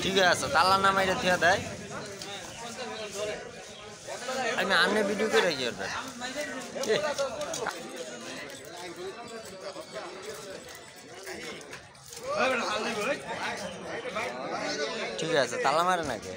ঠিক আছে তালা নামাইটা থিয়া দেয় আমি আনে ভিডিও করে রাখি ওটা ঠিক আছে তালা মারে নাকি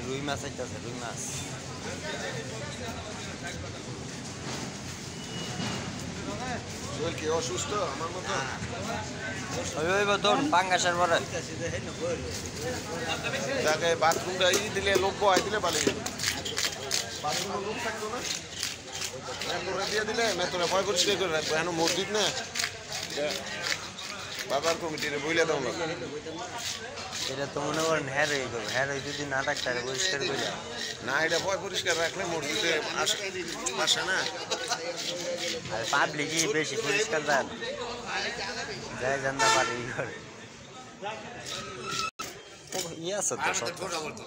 রুই মাছ আইতাছে রুই মাছ কি অসুস্থ আমার মতো তোর পাঙ্গাসের পরে তাকে বাথরুমটা দিলে লোক বয় দিলে পালিয়ে বাথরুমে লোক থাকতো না মেতরে দিয়ে দিলে মেতরে ভয় পরিষ্কার করে রাখবো এখন মসজিদ না বাবার কমিটির বইলে দাও এটা তো মনে করেন হ্যাঁ রয়ে গেল হ্যাঁ যদি না ডাক্তারে পরিষ্কার করে না এটা ভয় পরিষ্কার রাখলে মসজিদে আসে না আর পাবলিকই বেশি পরিষ্কার দেন যাই জানতে পারে ইয়ে আছে তো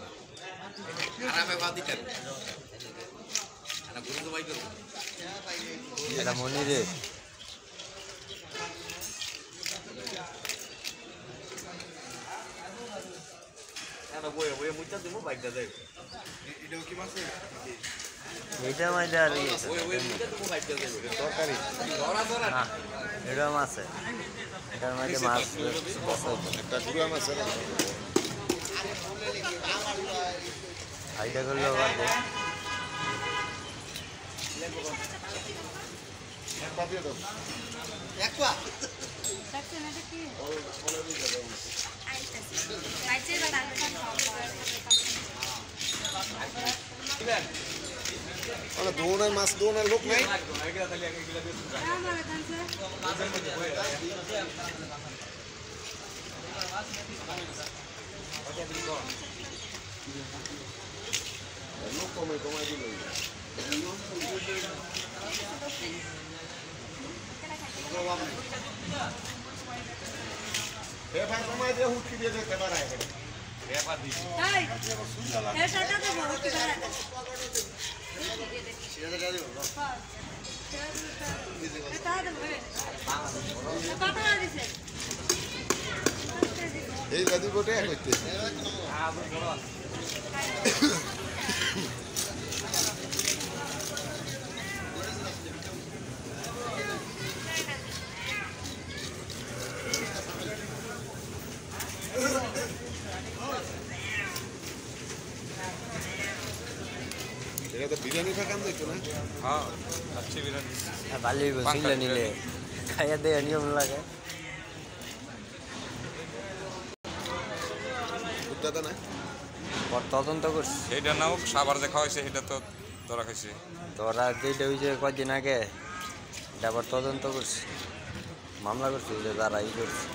এটা মনে রে এটা মাঝে আর এটা মাছ এটার মাঝে মাছ একটা গুড়া মাছ আইডিয়া করলেও পারবো দৌড়ের মাছ দৌড়ের লোক নেই লোক কমাই দিল কমাই দিয়ে হুটকি দিয়ে যেতে পারে এই গাদি বোটে করতে এটা তো বিরিয়ানি খাকাম দেখো না হ্যাঁ अच्छी बिरयानी ভালো বসিলে নিলে খাইয়া দেয় নিয়ম লাগে দাদা না তদন্ত করছি এটা নাও সাবার যে খাওয়াইছে এটা তো ধরা খাইছে তোরা যেটা ওই যে কয়দিন আগে এটা আবার তদন্ত করছি মামলা করছি যে তারা ই করছে